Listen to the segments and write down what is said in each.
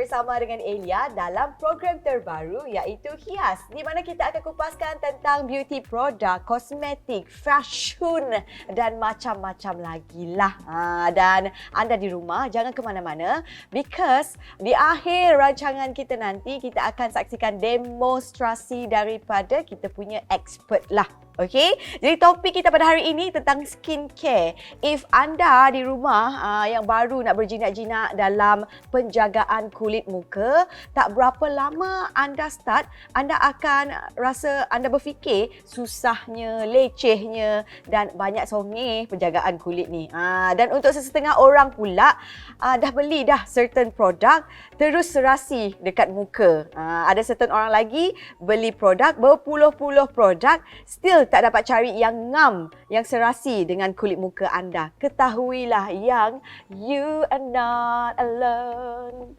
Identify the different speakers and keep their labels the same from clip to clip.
Speaker 1: bersama dengan Elia dalam program terbaru iaitu Hias, di mana kita akan kupaskan tentang beauty product, kosmetik, fashion dan macam-macam lagi lah. Dan anda di rumah jangan ke mana-mana because di akhir rancangan kita nanti kita akan saksikan demonstrasi daripada kita punya expert lah. Okey, jadi topik kita pada hari ini tentang skincare. If anda di rumah yang baru nak berjinak-jinak dalam penjagaan kulit muka, tak berapa lama anda start, anda akan rasa, anda berfikir susahnya, lecehnya dan banyak songeh penjagaan kulit ni. Dan untuk sesetengah orang pula dah beli dah certain product terus serasi dekat muka. Ada certain orang lagi beli produk, berpuluh-puluh produk, still tak dapat cari yang ngam, yang serasi dengan kulit muka anda. Ketahuilah yang you are not alone.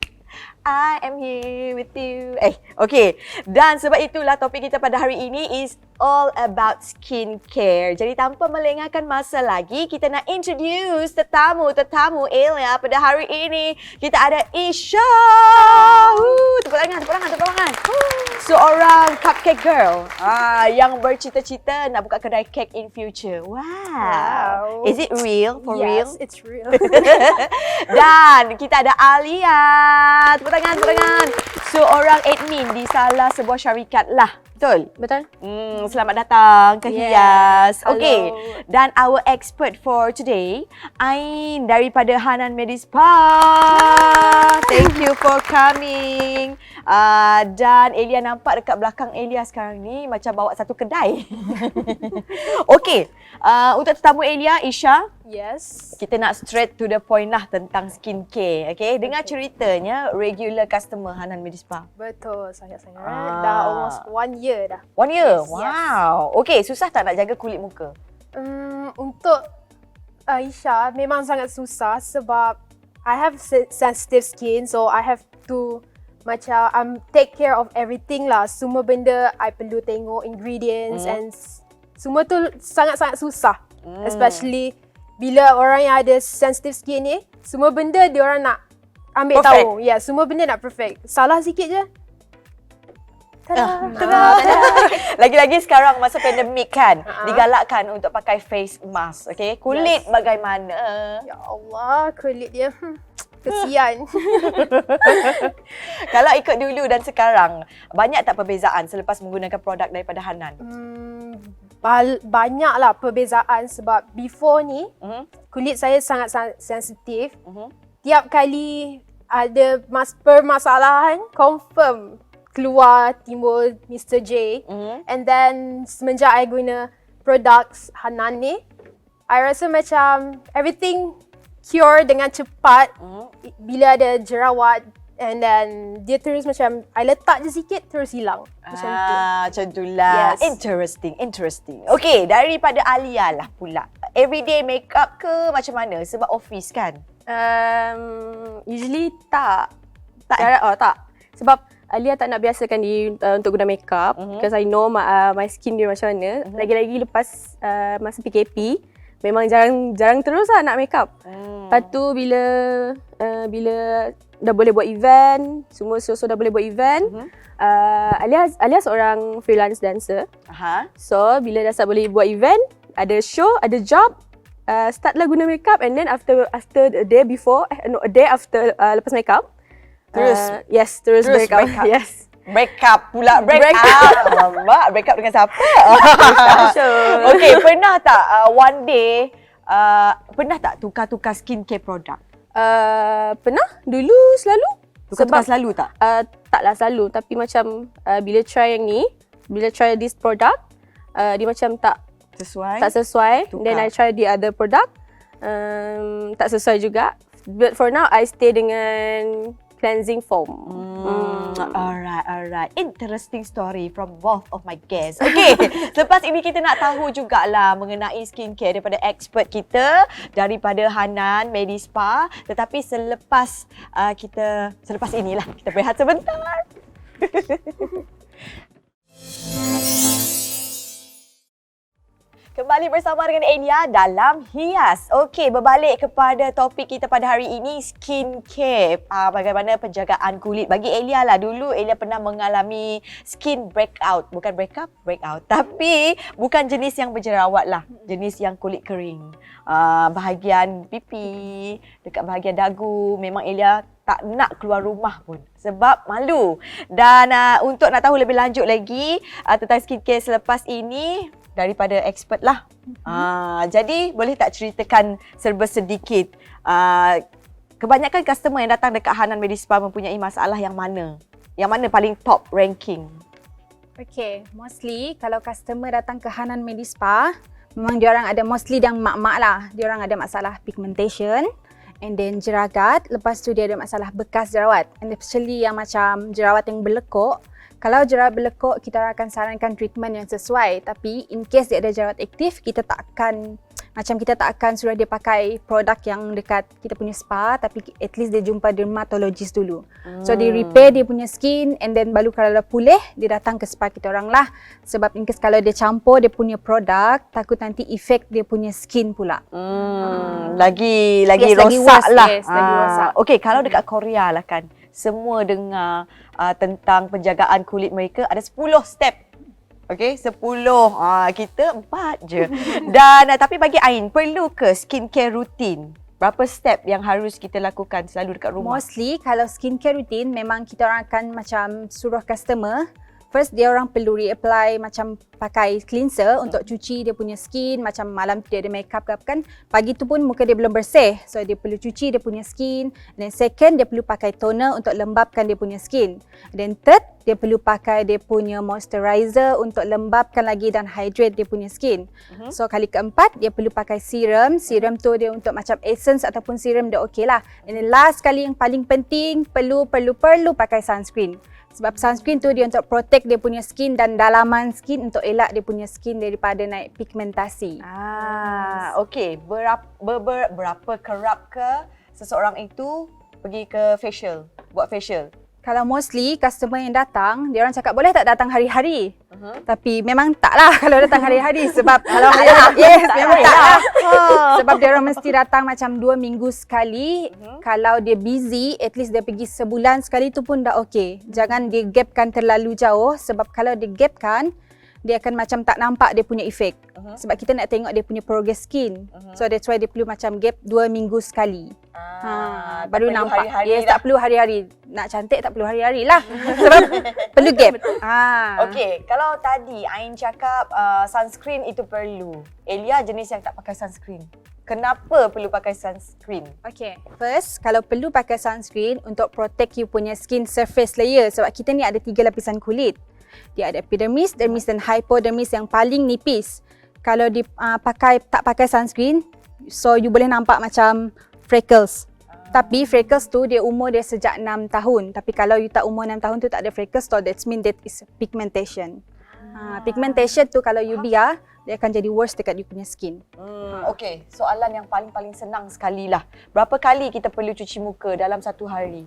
Speaker 1: I am here with you. Okay. Dan sebab itulah topik kita pada hari ini is all about skincare. Jadi tanpa melengahkan masa lagi, kita nak introduce tetamu Elia pada hari ini. Kita ada Isha. Tepuk tangan. Seorang cupcake girl yang bercita-cita nak buka kedai cake in future. Wow. Is it real? For real?
Speaker 2: Yes, it's real.
Speaker 1: Dan kita ada Alia. Tepuk tangan. Seorang admin di salah sebuah syarikat lah. Betul?
Speaker 2: Betul.
Speaker 1: Selamat datang ke Hias.
Speaker 2: Hello.
Speaker 1: Okay. Dan our expert for today, Ain daripada Hanan Medispa. Thank you for coming. Dan Elia nampak dekat belakang Elia sekarang ni macam bawa satu kedai. Okay. Untuk tetamu Elia, Isha.
Speaker 2: Yes.
Speaker 1: Kita nak straight to the point lah tentang skincare. Okay. Dengar ceritanya regular customer Hanan Medispa.
Speaker 2: Betul, sangat-sangat. Dah almost 1 year dah.
Speaker 1: 1 year?
Speaker 2: Yes,
Speaker 1: Wow. Okay, susah tak nak jaga kulit muka?
Speaker 2: Untuk Aisyah memang sangat susah sebab I have sensitive skin, so I have to macam take care of everything lah. Semua benda I perlu tengok ingredients and semua tu sangat-sangat susah. Especially bila orang yang ada sensitive skin ni, semua benda dia orang nak ambil
Speaker 1: perfect.
Speaker 2: tahu. Ya, semua benda nak perfect. Salah sikit je.
Speaker 1: Lagi-lagi sekarang masa pandemik kan, digalakkan untuk pakai face mask. Okay, kulit bagaimana?
Speaker 2: Ya Allah, kulit dia kesian.
Speaker 1: Kalau ikut dulu dan sekarang, banyak tak perbezaan selepas menggunakan produk daripada Hanan?
Speaker 2: Banyaklah perbezaan sebab before ni kulit saya sangat sensitif. Tiap kali ada permasalahan confirm keluar timbul Mr. J. And then semenjak I guna products Hanan ni, I rasa macam everything cure dengan cepat. Bila ada jerawat and then dia terus macam I letak je sikit terus hilang. Macam tu.
Speaker 1: Macam itulah.
Speaker 2: Yes.
Speaker 1: Interesting. Okay, daripada Alia lah pula. Everyday makeup ke macam mana? Sebab office kan?
Speaker 3: Usually tak. Tak. Sebab Alia tak nak biasakan untuk guna makeup because I know my skin dia macam mana. Lagi-lagi lepas masa PKP memang jarang terus lah nak makeup. Lepas tu bila dah boleh buat event, semua dah boleh buat event. Alia seorang freelance dancer. So bila dah start boleh buat event, ada show, ada job, startlah guna makeup and then after a day after lepas makeup terus break up. Yes.
Speaker 1: Break up pula. Break up dengan siapa? Okay, pernah tak one day pernah tak tukar-tukar skincare produk?
Speaker 3: Pernah dulu selalu.
Speaker 1: Tukar-tukar selalu tak?
Speaker 3: Taklah selalu, tapi macam bila try yang ni, bila try this product, dia macam tak sesuai.
Speaker 1: Tukar.
Speaker 3: Then I try the other product, tak sesuai juga. But for now I stay dengan cleansing foam.
Speaker 1: Alright. Interesting story from both of my guests. Okay, selepas ini kita nak tahu jugalah mengenai skincare daripada expert kita daripada Hanan Medispa. Tetapi selepas inilah kita berehat sebentar. Kembali bersama dengan Elia dalam Hias. Okey, berbalik kepada topik kita pada hari ini, skincare. Bagaimana penjagaan kulit. Bagi Elia lah, dulu Elia pernah mengalami skin breakout. Bukan breakup, breakout. Tapi bukan jenis yang berjerawat lah. Jenis yang kulit kering. Bahagian pipi, dekat bahagian dagu. Memang Elia tak nak keluar rumah pun sebab malu. Dan untuk nak tahu lebih lanjut lagi tentang skincare selepas ini, daripada expert lah. Jadi boleh tak ceritakan serba sedikit, kebanyakan customer yang datang dekat Hanan Medispa mempunyai masalah yang mana? Yang mana paling top ranking?
Speaker 4: Okay, mostly kalau customer datang ke Hanan Medispa, memang diorang ada mostly yang mak-mak lah. Diorang ada masalah pigmentation, and then jeragat, lepas tu dia ada masalah bekas jerawat. And especially yang macam jerawat yang berlekuk. Kalau jerawat berlekuk, kita akan sarankan treatment yang sesuai. Tapi in case dia ada jerawat aktif, kita tak akan suruh dia pakai produk yang dekat kita punya spa, tapi at least dia jumpa dermatologist dulu. So dia repair dia punya skin, and then baru kalau dah pulih, dia datang ke spa kita orang lah. Sebab in case kalau dia campur dia punya produk, takut nanti efek dia punya skin pula.
Speaker 1: Lagi
Speaker 4: Yes,
Speaker 1: rosak
Speaker 4: lagi worse,
Speaker 1: lah.
Speaker 4: yes, lagi rosak.
Speaker 1: Okey, kalau dekat Korea lah kan, semua dengar tentang penjagaan kulit mereka ada 10 step. Okey, 10. Kita 4 je. Dan tapi bagi Ain, perlu ke skincare rutin? Berapa step yang harus kita lakukan selalu dekat rumah?
Speaker 4: Mostly kalau skincare rutin, memang kita orang akan macam suruh customer, first dia orang perlu reapply macam pakai cleanser untuk cuci dia punya skin. Macam malam tu dia ada makeup ke apa kan, pagi tu pun muka dia belum bersih, so dia perlu cuci dia punya skin. Dan second, dia perlu pakai toner untuk lembapkan dia punya skin. Dan third, dia perlu pakai dia punya moisturizer untuk lembapkan lagi dan hydrate dia punya skin. So kali keempat, dia perlu pakai serum. Serum tu dia untuk macam essence ataupun serum dia okey lah. And then last kali yang paling penting, perlu pakai sunscreen. Sebab sunscreen tu dia untuk protect dia punya skin dan dalaman skin untuk elak dia punya skin daripada naik pigmentasi.
Speaker 1: Okey. Berapa kerap ke seseorang itu pergi ke facial, buat facial?
Speaker 4: Kalau mostly customer yang datang, dia orang cakap boleh tak datang hari-hari? Tapi memang taklah kalau datang hari-hari sebab kalau memang taklah. Sebab dia orang mesti datang macam 2 minggu sekali. Kalau dia busy, at least dia pergi sebulan sekali tu pun dah okey. Jangan dia gapkan terlalu jauh sebab kalau dia gapkan, dia akan macam tak nampak dia punya efek. Sebab kita nak tengok dia punya progress skin. So that's why dia perlu macam gap 2 minggu sekali. Baru nampak. Yes, tak perlu hari-hari. Nak cantik tak perlu hari-hari lah. Sebab perlu gap.
Speaker 1: Okey, kalau tadi Ain cakap sunscreen itu perlu. Elia jenis yang tak pakai sunscreen. Kenapa perlu pakai sunscreen?
Speaker 4: Okay, first kalau perlu pakai sunscreen untuk protect you punya skin surface layer. Sebab kita ni ada 3 lapisan kulit. Dia ada epidermis, dermis dan hypodermis yang paling nipis. Kalau tak pakai sunscreen, so you boleh nampak macam freckles. Tapi freckles tu dia umur dia sejak 6 tahun. Tapi kalau you tak umur 6 tahun tu tak ada freckles, so that means that is pigmentation. Pigmentation tu kalau you biar, dia akan jadi worse dekat you punya skin.
Speaker 1: Okey, soalan yang paling senang sekali lah. Berapa kali kita perlu cuci muka dalam satu hari?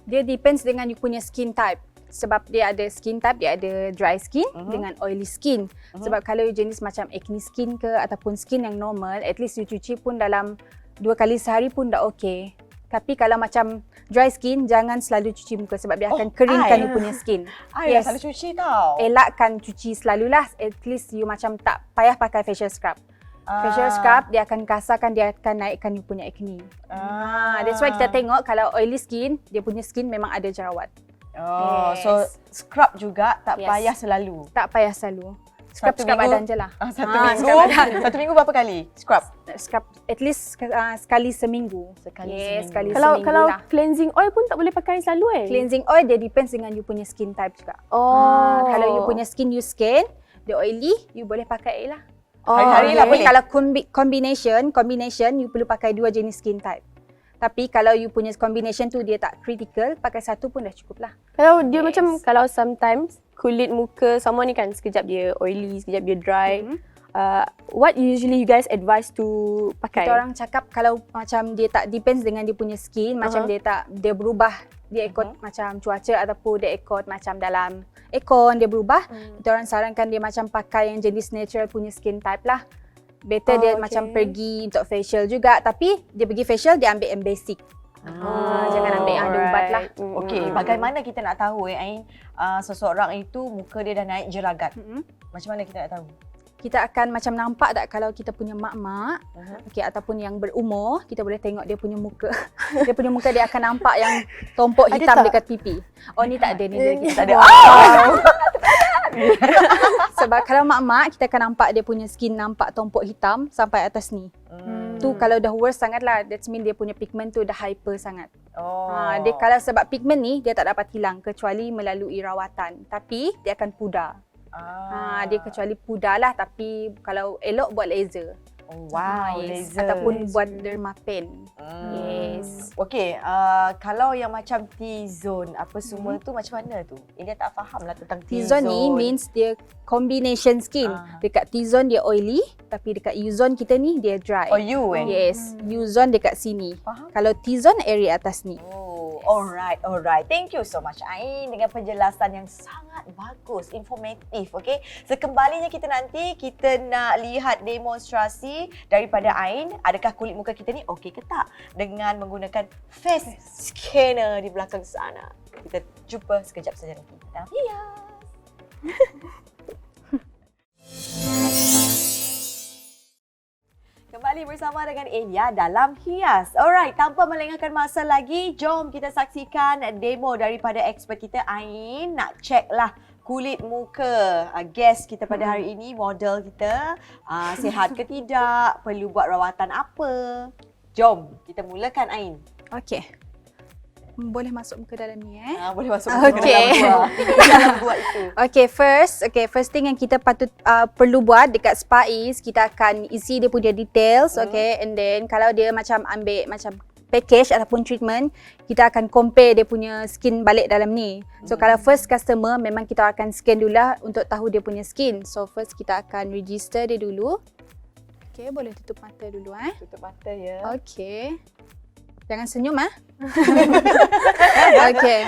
Speaker 4: Dia depends dengan you punya skin type. Sebab dia ada skin type, dia ada dry skin dengan oily skin. Sebab kalau you jenis macam acne skin ke ataupun skin yang normal, at least you cuci pun dalam 2 kali sehari pun dah okey. Tapi kalau macam dry skin, jangan selalu cuci muka sebab dia akan keringkan you punya skin.
Speaker 1: Dah selalu cuci tau.
Speaker 4: Elakkan cuci selalulah, at least you macam tak payah pakai facial scrub. Facial scrub, dia akan kasarkan, dia akan naikkan you punya acne. That's why kita tengok kalau oily skin, dia punya skin memang ada jerawat.
Speaker 1: So scrub juga tak payah selalu.
Speaker 4: Tak payah selalu. Scrub badan je lah.
Speaker 1: Satu minggu berapa kali scrub?
Speaker 4: Scrub at least sekali seminggu. Sekali
Speaker 3: Kalau
Speaker 4: seminggu lah.
Speaker 3: cleansing oil pun tak boleh pakai selalu
Speaker 4: Cleansing oil dia depends dengan you punya skin type juga. Kalau you punya skin you skin, dia oily, you boleh pakai lah.
Speaker 1: Hari-hari lah boleh.
Speaker 4: Kalau combination you perlu pakai 2 jenis skin type. Tapi kalau you punya combination tu dia tak critical, pakai satu pun dah cukup lah.
Speaker 3: Kalau dia macam, kalau sometimes kulit muka sama ni kan, sekejap dia oily, sekejap dia dry. what usually you guys advise to pakai?
Speaker 4: Kita orang cakap kalau macam dia tak depends dengan dia punya skin, macam dia berubah, dia ikut macam cuaca ataupun dia ikut macam dalam aircon dia berubah, kita orang sarankan dia macam pakai yang jenis natural punya skin type lah. Better dia macam pergi untuk facial juga, tapi dia pergi facial dia ambil yang basic. Jangan ambil yang ada ubat lah.
Speaker 1: Okey, bagaimana kita nak tahu Ain seseorang itu muka dia dah naik jeragat? Macam mana kita nak tahu?
Speaker 4: Kita akan macam nampak tak kalau kita punya mak-mak okey, ataupun yang berumur, kita boleh tengok dia punya muka. Dia punya muka dia akan nampak yang tompok hitam dekat pipi. Oh ni tak ada, ni dia kita tak ada. Sebab kalau mak-mak kita akan nampak dia punya skin nampak tompok hitam sampai atas ni. Tu kalau dah worst sangat lah, that mean dia punya pigment tu dah hyper sangat. Dia kalau sebab pigment ni dia tak dapat hilang kecuali melalui rawatan, tapi dia akan pudar. Dia kecuali pudar lah, tapi kalau elok buat laser.
Speaker 1: Laser.
Speaker 4: Ataupun buat dermapen. Yes.
Speaker 1: Okey, kalau yang macam T-zone apa semua tu macam mana tu? Dia tak faham lah tentang
Speaker 4: T-zone ni means dia combination skin. Dekat T-zone dia oily, tapi dekat U-zone kita ni dia dry.
Speaker 1: U
Speaker 4: Yes, U-zone dekat sini.
Speaker 1: Faham?
Speaker 4: Kalau T-zone area atas ni.
Speaker 1: Alright. Thank you so much Ain dengan penjelasan yang sangat bagus, informatif. Okay, sekembalinya kita nanti kita nak lihat demonstrasi daripada Ain. Adakah kulit muka kita ni okey ke tak dengan menggunakan face scanner di belakang sana. Kita jumpa sekejap saja nanti. Kembali bersama dengan Elia dalam Hias. Alright, tanpa melengahkan masa lagi, jom kita saksikan demo daripada expert kita Ain. Nak check lah kulit muka guest kita pada hari ini, model kita. Sihat ke tidak, perlu buat rawatan apa. Jom, kita mulakan Ain.
Speaker 4: Okey. Boleh masuk muka dalam ni
Speaker 1: Boleh masuk muka dalam gua itu.
Speaker 4: Okay, first thing yang kita perlu buat dekat spa is kita akan isi dia punya details, okay, and then kalau dia macam ambil macam package ataupun treatment, kita akan compare dia punya skin balik dalam ni. So kalau first customer memang kita akan scan dulu lah untuk tahu dia punya skin. So first kita akan register dia dulu. Okay, boleh tutup mata dulu
Speaker 1: Tutup mata ya.
Speaker 4: Okay. Jangan senyum Okay.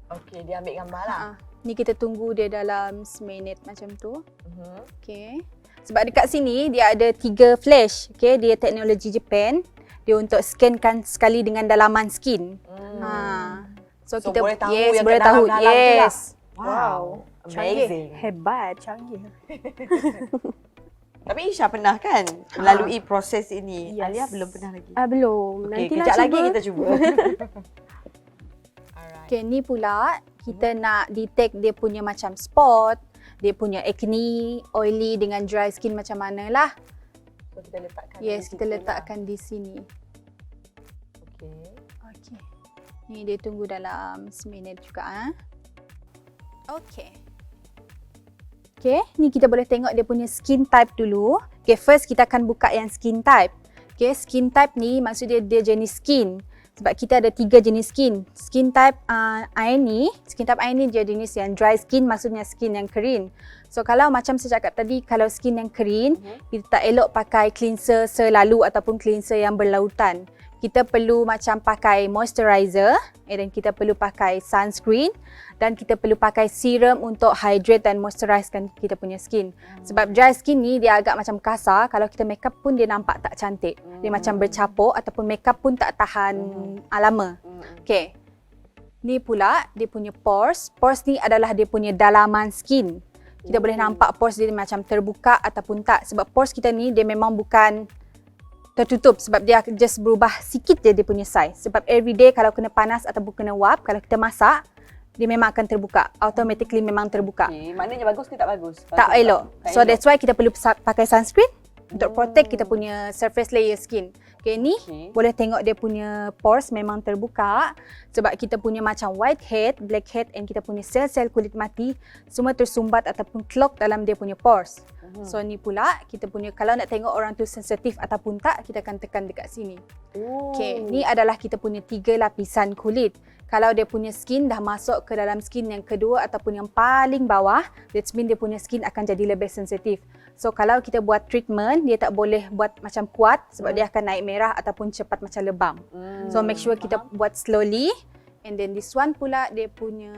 Speaker 1: Okay, dia ambil gambar lah.
Speaker 4: Ni kita tunggu dia dalam seminit macam tu. Okay. Sebab dekat sini dia ada 3 flash. Okay, dia teknologi Japan. Dia untuk scankan sekali dengan dalaman skin. So kita
Speaker 1: boleh tahu
Speaker 4: yang
Speaker 1: boleh tahu.
Speaker 4: Yes.
Speaker 1: Wow. Amazing.
Speaker 3: Hebat, canggih.
Speaker 1: Tapi Isha pernah kan melalui proses ini? Yes. Alia belum pernah lagi?
Speaker 3: Belum.
Speaker 1: Okay,
Speaker 3: Nantilah
Speaker 1: kejap
Speaker 3: cuba.
Speaker 1: lagi kita cuba.
Speaker 4: Okay, ni pula kita nak detect dia punya macam spot, dia punya acne, oily dengan dry skin macam mana lah.
Speaker 1: So, kita letakkan
Speaker 4: kita letakkan di sini. Okay. Ni dia tunggu dalam seminit juga. Okay. Okay, ni kita boleh tengok dia punya skin type dulu. Okay, first kita akan buka yang skin type. Okay, skin type ni maksudnya dia jenis skin. Sebab kita ada 3 jenis skin. Skin type Ain ni dia jenis yang dry skin, maksudnya skin yang kering. So kalau macam saya cakap tadi, kalau skin yang kering, kita tak elok pakai cleanser selalu ataupun cleanser yang berlautan. Kita perlu macam pakai moisturizer, dan kita perlu pakai sunscreen, dan kita perlu pakai serum untuk hydrate dan moisturizekan kita punya skin. Sebab dry skin ni dia agak macam kasar, kalau kita makeup pun dia nampak tak cantik. Dia macam bercapuk ataupun makeup pun tak tahan lama. Okay. Ni pula dia punya pores. Pores ni adalah dia punya dalaman skin. Kita boleh nampak pores dia macam terbuka ataupun tak. Sebab pores kita ni dia memang bukan tertutup, sebab dia just berubah sikit je dia punya size. Sebab everyday kalau kena panas ataupun kena wap, kalau kita masak, dia memang akan terbuka. Automatically memang terbuka.
Speaker 1: Okay, maknanya bagus ke tak bagus?
Speaker 4: Tak elok. So that's why kita perlu pakai sunscreen. untuk protect kita punya surface layer skin. Okay, ni boleh tengok dia punya pores memang terbuka sebab kita punya macam whitehead, blackhead and kita punya sel-sel kulit mati semua tersumbat ataupun clog dalam dia punya pores. So ni pula kita punya, kalau nak tengok orang tu sensitif ataupun tak, kita akan tekan dekat sini. Okay, ni adalah kita punya 3 lapisan kulit. Kalau dia punya skin dah masuk ke dalam skin yang kedua ataupun yang paling bawah, that means dia punya skin akan jadi lebih sensitif. So kalau kita buat treatment, dia tak boleh buat macam kuat sebab dia akan naik merah ataupun cepat macam lebam. So make sure kita buat slowly. And then this one pula dia punya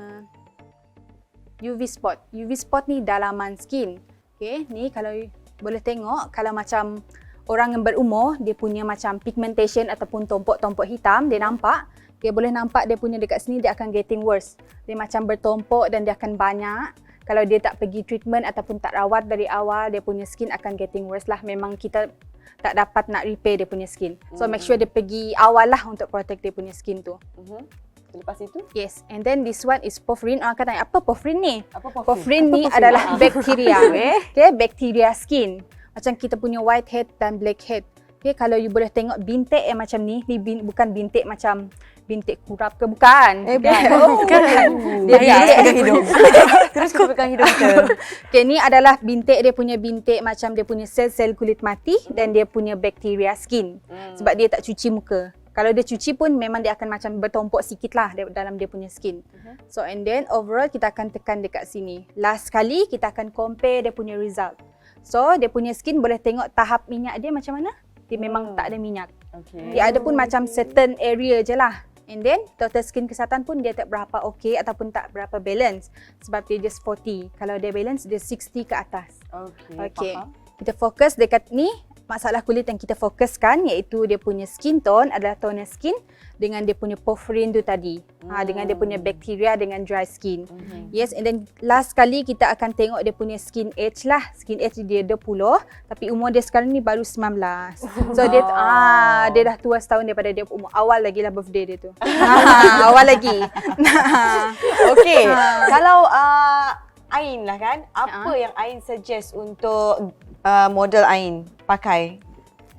Speaker 4: UV spot. UV spot ni dalaman skin. Okay, ni kalau boleh tengok, kalau macam orang yang berumur, dia punya macam pigmentation ataupun tompok-tompok hitam, dia nampak. Dia boleh nampak dia punya dekat sini dia akan getting worse. Dia macam bertompok dan dia akan banyak. Kalau dia tak pergi treatment ataupun tak rawat dari awal, dia punya skin akan getting worse lah. Memang kita tak dapat nak repair dia punya skin. So make sure dia pergi awal lah untuk protect dia punya skin tu.
Speaker 1: Lepas itu?
Speaker 4: Yes, and then this one is porphyrin. Orang akan tanya, apa porphyrin ni?
Speaker 1: Apa
Speaker 4: Porphyrin ni adalah bakteria. Okay, bakteria skin. Macam kita punya whitehead dan blackhead. Okay, kalau you boleh tengok bintik yang macam ni bukan bintik macam bintik kurap ke, bukan.
Speaker 3: Bukan.
Speaker 4: Dia
Speaker 1: pegang hidung. Terus kau pegang hidung kita.
Speaker 4: Okay, ni adalah bintik, dia punya bintik macam dia punya sel-sel kulit mati dan dia punya bakteria skin. Sebab dia tak cuci muka. Kalau dia cuci pun memang dia akan macam bertompok sikit lah dalam dia punya skin. So and then overall kita akan tekan dekat sini. Last kali kita akan compare dia punya result. So dia punya skin boleh tengok tahap minyak dia macam mana. Dia memang tak ada minyak. Dia ada pun macam certain area je lah. And then total skin kesihatan pun dia tak berapa okey ataupun tak berapa balance. Sebab dia just 40. Kalau dia balance dia 60 ke atas. Okay. Kita fokus dekat ni. Masalah kulit yang kita fokuskan iaitu dia punya skin tone adalah toner skin dengan dia punya porphyrin tu tadi. Dengan dia punya bakteria dengan dry skin. Yes, and then last kali kita akan tengok dia punya skin age lah. Skin age dia 20 tapi umur dia sekarang ni baru 19. So dia dia dah tua setahun daripada dia umur awal lagi lah birthday dia tu. Awal lagi.
Speaker 1: Okay. Kalau Ain lah kan, apa yang Ain suggest untuk model Ain pakai?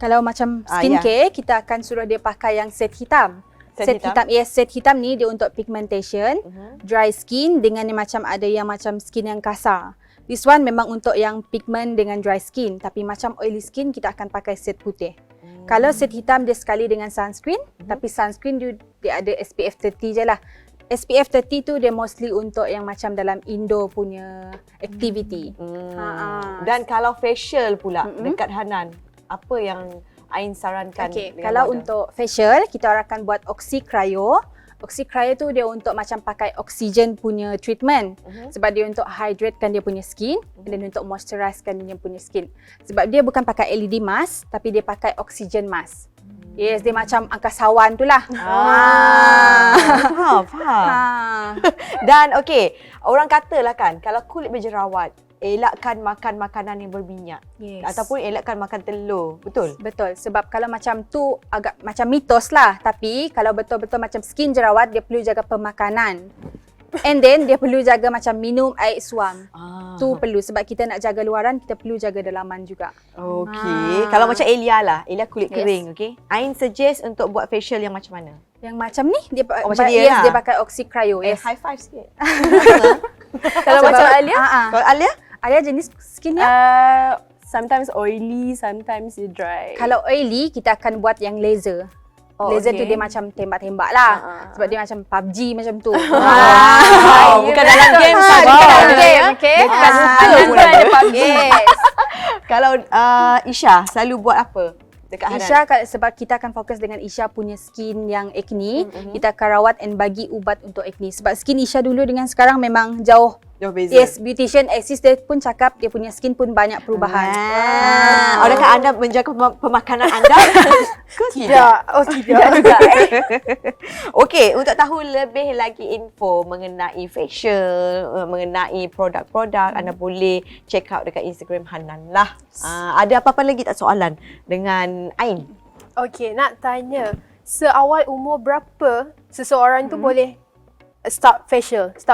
Speaker 4: Kalau macam skincare, kita akan suruh dia pakai yang set hitam. Set hitam. Yes, set hitam ni dia untuk pigmentation, dry skin dengan yang macam ada yang macam skin yang kasar. This one memang untuk yang pigment dengan dry skin, tapi macam oily skin kita akan pakai set putih. Kalau set hitam dia sekali dengan sunscreen, tapi sunscreen dia ada SPF 30 je lah. SPF 30 tu dia mostly untuk yang macam dalam indoor punya activity.
Speaker 1: Dan kalau facial pula dekat Hanan, apa yang Ain sarankan?
Speaker 4: Okay, kalau untuk facial, kita akan buat Oxy Cryo. Oxy Cryo tu dia untuk macam pakai oxygen punya treatment. Sebab dia untuk hydratekan dia punya skin dan untuk moisturizekan dia punya skin. Sebab dia bukan pakai LED mask, tapi dia pakai oxygen mask. Yes, dia macam angkasawan tu lah.
Speaker 1: Faham. Dan okay, orang katalah kan, kalau kulit berjerawat, elakkan makan makanan yang berminyak.
Speaker 4: Yes.
Speaker 1: Ataupun elakkan makan telur. Betul?
Speaker 4: Betul. Sebab kalau macam tu agak macam mitos lah. Tapi kalau betul-betul macam skin jerawat, dia perlu jaga pemakanan. And then dia perlu jaga macam minum air suam. Tu perlu sebab kita nak jaga luaran, kita perlu jaga dalaman juga.
Speaker 1: Okay. Kalau macam Elia lah, Elia kulit kering, okay. Ain suggest untuk buat facial yang macam mana?
Speaker 4: Yang macam ni dia
Speaker 1: macam dia lah.
Speaker 4: dia pakai Oxy Cryo. Yes.
Speaker 1: High five sikit.
Speaker 3: Kalau macam Alia?
Speaker 1: Kalau Alia?
Speaker 4: Alia jenis skinnya?
Speaker 3: Sometimes oily, sometimes dry.
Speaker 4: Kalau oily, kita akan buat yang laser. Laser tu dia macam tembak-tembak lah. Sebab dia macam PUBG macam tu.
Speaker 1: Bukan dalam game.
Speaker 4: Bukan dalam game, okay?
Speaker 3: Bukan ada PUBG.
Speaker 4: Yes.
Speaker 1: Kalau Isha selalu buat apa dekat Hanan?
Speaker 4: Isha, sebab kita akan fokus dengan Isha punya skin yang acne, kita akan rawat and bagi ubat untuk acne. Sebab skin Isha dulu dengan sekarang memang jauh
Speaker 1: beza.
Speaker 4: Yes, beautician Axis dia pun cakap dia punya skin pun banyak perubahan.
Speaker 1: Adakah anda menjaga pemakanan anda?
Speaker 4: Tidak. Oh, tidak juga.
Speaker 1: Okey, untuk tahu lebih lagi info mengenai facial, mengenai produk-produk, anda boleh check out dekat Instagram Hanan lah. Ada apa-apa lagi tak soalan dengan Ain?
Speaker 2: Okey, nak tanya, seawal umur berapa seseorang tu boleh start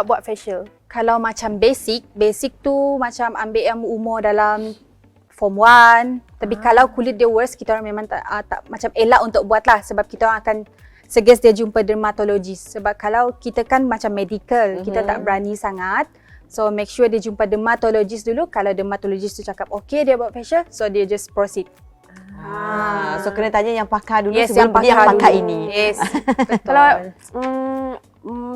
Speaker 2: buat facial?
Speaker 4: Kalau macam basic tu macam ambil yang umur dalam form 1. Tapi kalau kulit dia worse, kita orang memang tak macam elak untuk buat lah. Sebab kita orang akan suggest dia jumpa dermatologis. Sebab kalau kita kan macam medical, kita tak berani sangat. So make sure dia jumpa dermatologis dulu. Kalau dermatologis tu cakap okay dia buat facial, so dia just proceed.
Speaker 1: So kena tanya yang pakar dulu
Speaker 4: Yes,
Speaker 1: sebelum
Speaker 4: yang
Speaker 1: yang pakai
Speaker 4: dulu.
Speaker 1: ini.
Speaker 4: Yes, betul.
Speaker 3: Kalau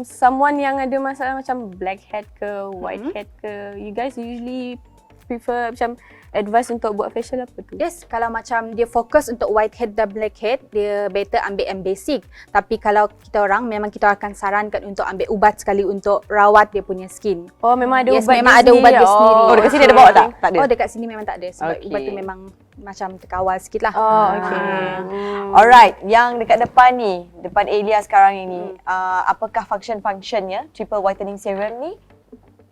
Speaker 3: someone yang ada masalah macam blackhead ke, whitehead ke, you guys usually prefer macam advice untuk buat facial apa tu?
Speaker 4: Yes, kalau macam dia fokus untuk whitehead dan blackhead, dia better ambil yang basic. Tapi kalau kita orang, memang kita akan sarankan untuk ambil ubat sekali untuk rawat dia punya skin.
Speaker 3: Oh, memang ada
Speaker 4: Yes,
Speaker 3: ubat
Speaker 4: memang
Speaker 3: dia
Speaker 4: ada ubat dia
Speaker 3: sendiri.
Speaker 4: sendiri.
Speaker 1: Oh, dekat sini ada bawa tak? Tak ada.
Speaker 4: Oh, dekat sini memang tak ada sebab
Speaker 1: Okay.
Speaker 4: ubat tu memang macam terkawal sikit lah.
Speaker 3: Oh, okay.
Speaker 1: Alright, yang dekat depan ni, depan Elia sekarang ini, apakah function-functionnya triple whitening serum ni?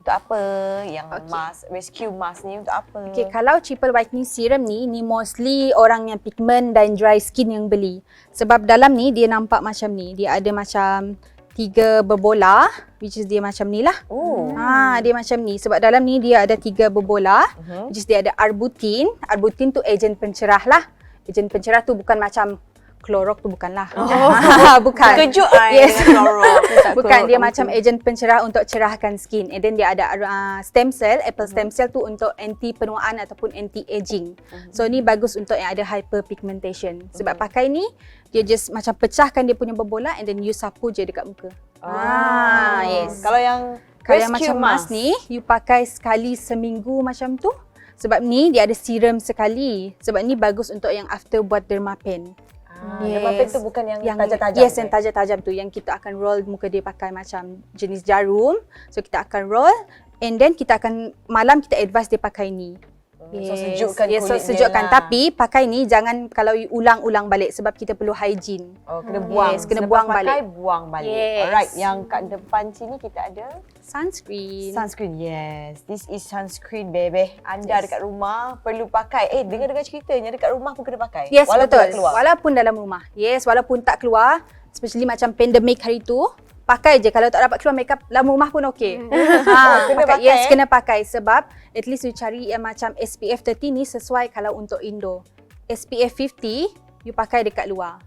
Speaker 1: Untuk apa? Yang mask, rescue mask ni untuk apa?
Speaker 4: Okay, kalau triple whitening serum ni mostly orang yang pigment dan dry skin yang beli. Sebab dalam ni dia nampak macam ni. Dia ada macam 3 berbola, which is dia macam ni lah.
Speaker 1: Oh.
Speaker 4: Dia macam ni. Sebab dalam ni dia ada 3 berbola, which is dia ada arbutin. Arbutin tu ejen pencerah lah. Ejen pencerah tu bukan macam klorok tu bukanlah. Bukan.
Speaker 1: Terkejut
Speaker 4: Yes.
Speaker 1: dengan klorok.
Speaker 4: Bukan, dia macam ejen pencerah untuk cerahkan skin. And then dia ada stem cell, apple stem cell tu untuk anti penuaan ataupun anti aging. So ni bagus untuk yang ada hyperpigmentation. Sebab pakai ni, dia just macam pecahkan dia punya berbola and then you sapu je dekat muka. Yes.
Speaker 1: Kalau yang
Speaker 4: Kalau yang
Speaker 1: rescue
Speaker 4: macam mask ni, you pakai sekali seminggu macam tu. Sebab ni dia ada serum sekali. Sebab ni bagus untuk yang after buat dermapen.
Speaker 1: Dermapen tu bukan yang tajam-tajam.
Speaker 4: Yes, yang tajam-tajam tu yang kita akan roll muka dia pakai macam jenis jarum. So kita akan roll and then kita akan malam kita advise dia pakai ni.
Speaker 1: So sejukkan
Speaker 4: yes, so
Speaker 1: kulit dia
Speaker 4: sejukkan.
Speaker 1: lah.
Speaker 4: Tapi pakai ni jangan kalau you ulang-ulang balik sebab kita perlu hygiene.
Speaker 1: Oh, kena buang.
Speaker 4: Yes, kena
Speaker 1: Selepas
Speaker 4: buang
Speaker 1: pakai,
Speaker 4: balik.
Speaker 1: buang balik.
Speaker 4: Yes.
Speaker 1: Alright, yang kat depan sini kita ada
Speaker 4: Sunscreen.
Speaker 1: sunscreen. Yes, this is sunscreen, baby. Anda dekat rumah perlu pakai. Dengar-dengar ceritanya dekat rumah pun kena pakai.
Speaker 4: Yes,
Speaker 1: walaupun
Speaker 4: betul.
Speaker 1: tak keluar.
Speaker 4: Walaupun dalam rumah. Yes, walaupun tak keluar, especially macam pandemic hari tu, pakai je. Kalau tak dapat keluar makeup dalam rumah pun okey.
Speaker 1: Kena pakai,
Speaker 4: Yes, kena pakai sebab at least you cari yang macam SPF 30 ni sesuai kalau untuk Indo. SPF 50 you pakai dekat luar.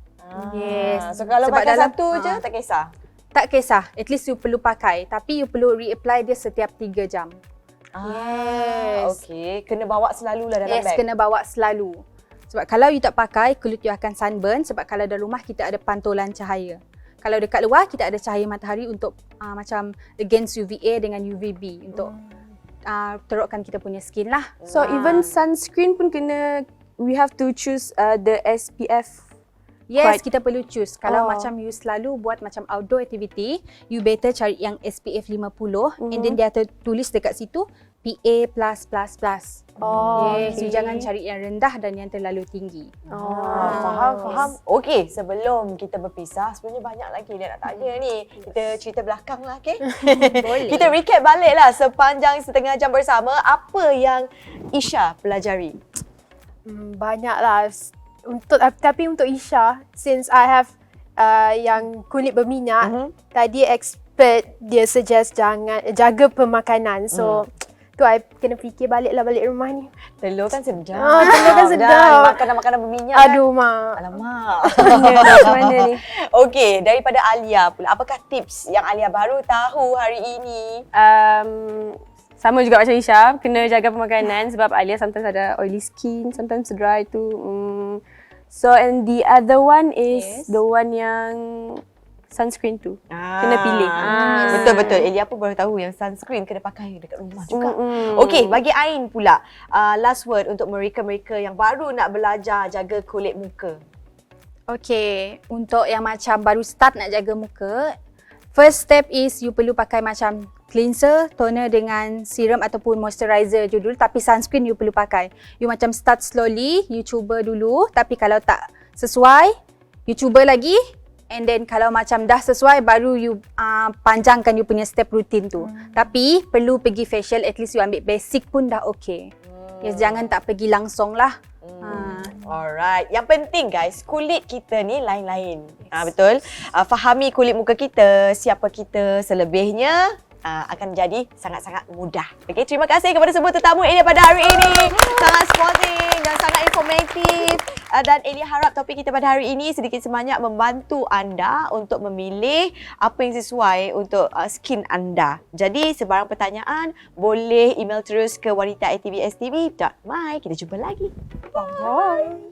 Speaker 4: Yes.
Speaker 1: So kalau
Speaker 4: Sebab
Speaker 1: pakai
Speaker 4: dalam-
Speaker 1: satu je tak kisah.
Speaker 4: Tak kisah, at least you perlu pakai tapi you perlu reapply dia setiap 3 jam. Yes.
Speaker 1: Okay, kena bawa selalulah dalam
Speaker 4: Yes,
Speaker 1: beg.
Speaker 4: kena bawa selalu. Sebab kalau you tak pakai, kulit you akan sunburn sebab kalau dalam rumah kita ada pantulan cahaya. Kalau dekat luar kita ada cahaya matahari untuk macam against UVA dengan UVB untuk terukkan kita punya skin lah.
Speaker 3: So even sunscreen pun kena, we have to choose the SPF.
Speaker 4: Yes,
Speaker 3: Quite-
Speaker 4: kita perlu choose. Kalau
Speaker 3: Oh.
Speaker 4: macam you selalu buat macam outdoor activity, you better cari yang SPF 50 and then dia tulis dekat situ PA+++.
Speaker 3: Oh,
Speaker 4: Yes, you
Speaker 3: okay.
Speaker 4: jangan cari yang rendah dan yang terlalu tinggi.
Speaker 1: Faham. Okey, sebelum kita berpisah, sebenarnya banyak lagi dia nak tanya ni. Kita cerita belakang lah, okey?
Speaker 4: Boleh.
Speaker 1: Kita recap balik lah sepanjang setengah jam bersama. Apa yang Isha pelajari?
Speaker 2: Banyaklah. Tapi untuk Isha, since I have yang kulit berminyak, tadi expert dia suggest jangan jaga pemakanan. So tu I kena fikir balik rumah ni.
Speaker 1: Telur kan sedap.
Speaker 2: Telur kan sedap.
Speaker 1: Dan makanan-makanan berminyak
Speaker 2: Aduh, Mak.
Speaker 1: kan. Alamak.
Speaker 3: Macam mana ni?
Speaker 1: Okey, daripada Alia pula. Apakah tips yang Alia baru tahu hari ini?
Speaker 3: Sama juga macam Isha, kena jaga pemakanan sebab Alia sometimes ada oily skin, sometimes dry tu. So and the other one is the one yang sunscreen tu. Kena pilih.
Speaker 1: Betul-betul. Elia pun baru tahu yang sunscreen kena pakai dekat rumah juga. Okey, bagi Ain pula. Last word untuk mereka-mereka yang baru nak belajar jaga kulit muka.
Speaker 4: Okay, untuk yang macam baru start nak jaga muka, first step is you perlu pakai macam cleanser, toner dengan serum ataupun moisturizer je dulu. Tapi sunscreen you perlu pakai. You macam start slowly, you cuba dulu. Tapi kalau tak sesuai, you cuba lagi. And then kalau macam dah sesuai, baru you panjangkan you punya step routine tu. Tapi perlu pergi facial, at least you ambil basic pun dah okay. Yes, jangan tak pergi langsung lah.
Speaker 1: Alright. Yang penting guys, kulit kita ni lain-lain. Betul. Fahami kulit muka kita, siapa kita selebihnya. akan jadi sangat-sangat mudah. Okey, terima kasih kepada semua tetamu Elia pada hari ini. Sangat sporting dan sangat informatif. Dan Elia harap topik kita pada hari ini sedikit sebanyak membantu anda untuk memilih apa yang sesuai untuk skin anda. Jadi sebarang pertanyaan boleh email terus ke wanita@tvstv.my. Kita jumpa lagi. Bye.